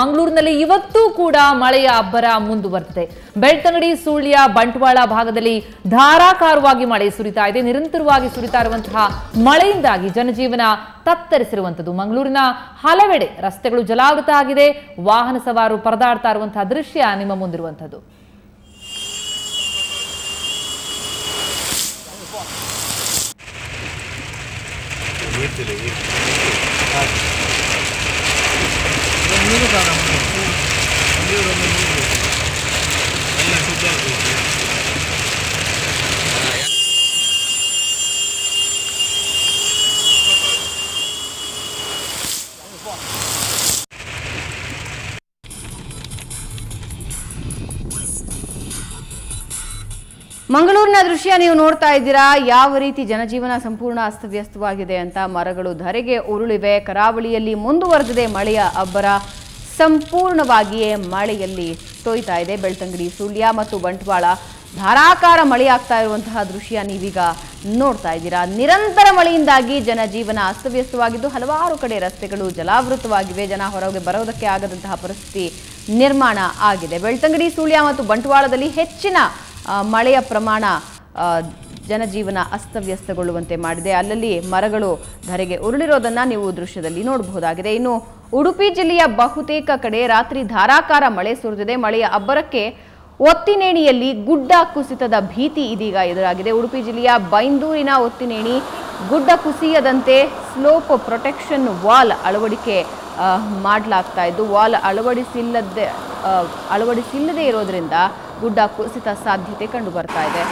ಮಂಗಳೂರಿನಲ್ಲಿ ಇವತ್ತೂ ಕೂಡ ಮಳೆಯ ಅಬ್ಬರ ಮುಂದುವರೆದಿದೆ. ಬೆಳ್ತಂಗಡಿ, ಸುಳ್ಯ, ಬಂಟ್ವಾಳ ಭಾಗದಲ್ಲಿ ಧಾರಾಕಾರವಾಗಿ ಮಳೆ ಸುರಿತಾ ಇದೆ. ನಿರಂತರವಾಗಿ ಸುರಿತಾ ಇರುವಂತಹ ಮಳೆಯಿಂದಾಗಿ ಜನಜೀವನ ತತ್ತರಿಸಿರುವಂತದ್ದು. ಮಂಗಳೂರಿನ ಹಲವೆಡೆ ರಸ್ತೆಗಳು ಜಲಾವೃತ ಆಗಿದೆ. ವಾಹನ ಸವಾರರು ಪರದಾಡ್ತಾ ಇರುವಂತಹ ದೃಶ್ಯ ನಿಮ್ಮ ಮುಂದಿರುವಂತದ್ದು. ಮಂಗಳೂರಿನ ದೃಶ್ಯ ನೀವು ನೋಡ್ತಾ ಇದ್ದೀರಾ. ಯಾವ ರೀತಿ ಜನಜೀವನ ಸಂಪೂರ್ಣ ಅಸ್ತವ್ಯಸ್ತವಾಗಿದೆ ಅಂತ. ಮರಗಳು ಧರೆಗೆ ಉರುಳಿವೆ. ಕರಾವಳಿಯಲ್ಲಿ ಮುಂದುವರೆದಿದೆ ಮಳೆಯ ಅಬ್ಬರ. ಸಂಪೂರ್ಣವಾಗಿಯೇ ಮಳೆಯಲ್ಲಿ ತೊಯ್ತಾ ಇದೆ. ಬೆಳ್ತಂಗಡಿ, ಸುಳ್ಯ ಮತ್ತು ಬಂಟ್ವಾಳ ಧಾರಾಕಾರ ಮಳೆಯಾಗ್ತಾ ಇರುವಂತಹ ದೃಶ್ಯ ನೀವೀಗ ನೋಡ್ತಾ ಇದ್ದೀರಾ. ನಿರಂತರ ಮಳೆಯಿಂದಾಗಿ ಜನಜೀವನ ಅಸ್ತವ್ಯಸ್ತವಾಗಿದ್ದು ಹಲವಾರು ಕಡೆ ರಸ್ತೆಗಳು ಜಲಾವೃತವಾಗಿವೆ. ಜನ ಹೊರಗೆ ಬರೋದಕ್ಕೆ ಆಗದಂತಹ ಪರಿಸ್ಥಿತಿ ನಿರ್ಮಾಣ ಆಗಿದೆ. ಬೆಳ್ತಂಗಡಿ, ಸುಳ್ಯ ಮತ್ತು ಬಂಟ್ವಾಳದಲ್ಲಿ ಹೆಚ್ಚಿನ ಮಳೆಯ ಪ್ರಮಾಣ ಜನಜೀವನ ಅಸ್ತವ್ಯಸ್ತಗೊಳ್ಳುವಂತೆ ಮಾಡಿದೆ. ಅಲ್ಲಲ್ಲಿ ಮರಗಳು ಧರೆಗೆ ಉರುಳಿರೋದನ್ನ ನೀವು ದೃಶ್ಯದಲ್ಲಿ ನೋಡಬಹುದಾಗಿದೆ. ಇನ್ನು ಉಡುಪಿ ಜಿಲ್ಲೆಯ ಬಹುತೇಕ ಕಡೆ ರಾತ್ರಿ ಧಾರಾಕಾರ ಮಳೆ ಸುರಿದಿದೆ. ಮಳೆಯ ಅಬ್ಬರಕ್ಕೆ ಒತ್ತಿನೇಣಿಯಲ್ಲಿ ಗುಡ್ಡ ಕುಸಿತದ ಭೀತಿ ಇದೀಗ ಎದುರಾಗಿದೆ. ಉಡುಪಿ ಜಿಲ್ಲೆಯ ಬೈಂದೂರಿನ ಒತ್ತಿನೇಣಿ ಗುಡ್ಡ ಕುಸಿಯದಂತೆ ಸ್ಲೋಪ್ ಪ್ರೊಟೆಕ್ಷನ್ ವಾಲ್ ಅಳವಡಿಕೆ ಮಾಡಲಾಗ್ತಾ ಇದ್ದು, ವಾಲ್ ಅಳವಡಿಸಿಲ್ಲದೆ ಇರೋದ್ರಿಂದ ಗುಡ್ಡ ಕುಸಿತ ಸಾಧ್ಯತೆ ಕಂಡು ಬರ್ತಾ ಇದೆ.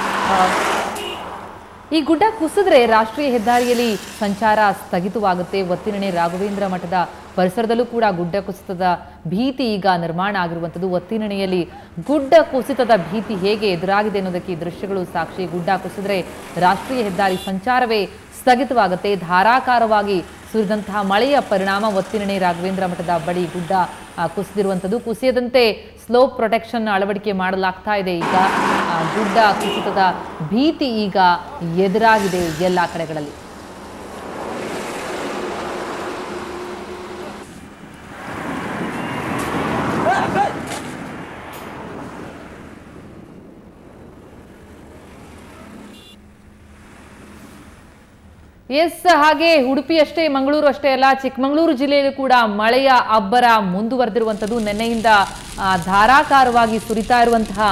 ಈ ಗುಡ್ಡ ಕುಸಿದ್ರೆ ರಾಷ್ಟ್ರೀಯ ಹೆದ್ದಾರಿಯಲ್ಲಿ ಸಂಚಾರ ಸ್ಥಗಿತವಾಗುತ್ತೆ. ಒತ್ತಿನೇಣಿ ರಾಘವೇಂದ್ರ ಮಠದ ಪರಿಸರದಲ್ಲೂ ಕೂಡ ಗುಡ್ಡ ಕುಸಿತದ ಭೀತಿ ಈಗ ನಿರ್ಮಾಣ ಆಗಿರುವಂಥದ್ದು. ಒತ್ತಿನೇಣಿಯಲ್ಲಿ ಗುಡ್ಡ ಕುಸಿತದ ಭೀತಿ ಹೇಗೆ ಎದುರಾಗಿದೆ ಅನ್ನೋದಕ್ಕೆ ಈ ದೃಶ್ಯಗಳು ಸಾಕ್ಷಿ. ಗುಡ್ಡ ಕುಸಿದ್ರೆ ರಾಷ್ಟ್ರೀಯ ಹೆದ್ದಾರಿ ಸಂಚಾರವೇ ಸ್ಥಗಿತವಾಗುತ್ತೆ. ಧಾರಾಕಾರವಾಗಿ ಸುರಿದಂತಹ ಮಳೆಯ ಪರಿಣಾಮ ಒತ್ತಿನೇಣಿ ರಾಘವೇಂದ್ರ ಮಠದ ಬಳಿ ಗುಡ್ಡ ಕುಸಿದಿರುವಂಥದ್ದು. ಕುಸಿಯದಂತೆ ಸ್ಲೋಪ್ ಪ್ರೊಟೆಕ್ಷನ್ ಅಳವಡಿಕೆ ಮಾಡಲಾಗ್ತಾ ಇದೆ. ಈಗ ಗುಡ್ಡ ಕುಸಿತದ ಭೀತಿ ಈಗ ಎದುರಾಗಿದೆ ಎಲ್ಲ ಕಡೆಗಳಲ್ಲಿ. ಎಸ್, ಹಾಗೆ ಉಡುಪಿ ಅಷ್ಟೇ, ಮಂಗಳೂರು ಅಷ್ಟೇ ಅಲ್ಲ, ಚಿಕ್ಕಮಗಳೂರು ಜಿಲ್ಲೆಯಲ್ಲೂ ಕೂಡ ಮಳೆಯ ಅಬ್ಬರ ಮುಂದುವರೆದಿರುವಂಥದ್ದು. ನಿನ್ನೆಯಿಂದ ಧಾರಾಕಾರವಾಗಿ ಸುರಿತಾ ಇರುವಂತಹ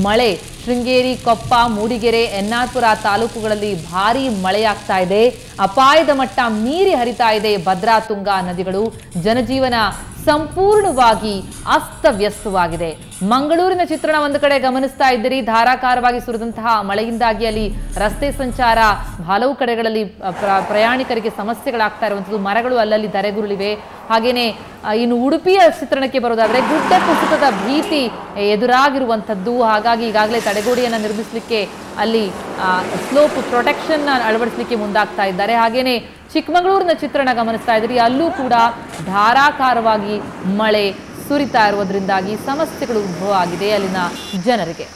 ಮಳೆ ಶೃಂಗೇರಿ, ಕೊಪ್ಪ, ಮೂಡಿಗೆರೆ, ಎನ್ನಾಪುರ ತಾಲೂಕುಗಳಲ್ಲಿ ಭಾರೀ ಮಳೆಯಾಗ್ತಾ ಇದೆ. ಅಪಾಯದ ಮಟ್ಟ ಮೀರಿ ಹರಿತಾ ಇದೆ ಭದ್ರಾ, ತುಂಗಾ ನದಿಗಳು. ಜನಜೀವನ ಸಂಪೂರ್ಣವಾಗಿ ಅಸ್ತವ್ಯಸ್ತವಾಗಿದೆ. ಮಂಗಳೂರಿನ ಚಿತ್ರಣ ಒಂದು ಕಡೆ ಗಮನಿಸ್ತಾ ಇದ್ದೀರಿ. ಧಾರಾಕಾರವಾಗಿ ಸುರಿದಂತಹ ಮಳೆಯಿಂದಾಗಿ ಅಲ್ಲಿ ರಸ್ತೆ ಸಂಚಾರ ಹಲವು ಕಡೆಗಳಲ್ಲಿ ಪ್ರಯಾಣಿಕರಿಗೆ ಸಮಸ್ಯೆಗಳಾಗ್ತಾ ಇರುವಂಥದ್ದು. ಮರಗಳು ಅಲ್ಲಲ್ಲಿ ಧರೆಗುರುಳಿವೆ. ಹಾಗೇನೆ ಇನ್ನು ಉಡುಪಿಯ ಚಿತ್ರಣಕ್ಕೆ ಬರೋದಾದ್ರೆ ಗುಡ್ಡ ಕುಸಿತದ ಭೀತಿ ಎದುರಾಗಿರುವಂಥದ್ದು. ಹಾಗಾಗಿ ಈಗಾಗಲೇ ತಡೆಗೋಡೆಯನ್ನು ನಿರ್ಮಿಸಲಿಕ್ಕೆ ಅಲ್ಲಿ ಸ್ಲೋಪ್ ಪ್ರೊಟೆಕ್ಷನ್ ಅಳವಡಿಸಲಿಕ್ಕೆ ಮುಂದಾಗ್ತಾ ಇದ್ದಾರೆ. ಹಾಗೇನೆ ಚಿಕ್ಕಮಗಳೂರಿನ ಚಿತ್ರಣ ಗಮನಿಸ್ತಾ ಇದ್ರಿ, ಅಲ್ಲೂ ಕೂಡ ಧಾರಾಕಾರವಾಗಿ ಮಳೆ ಸುರಿತಾ ಇರುವುದರಿಂದಾಗಿ ಸಮಸ್ಯೆಗಳು ಉದ್ಭವ ಆಗಿದೆ ಅಲ್ಲಿನ ಜನರಿಗೆ.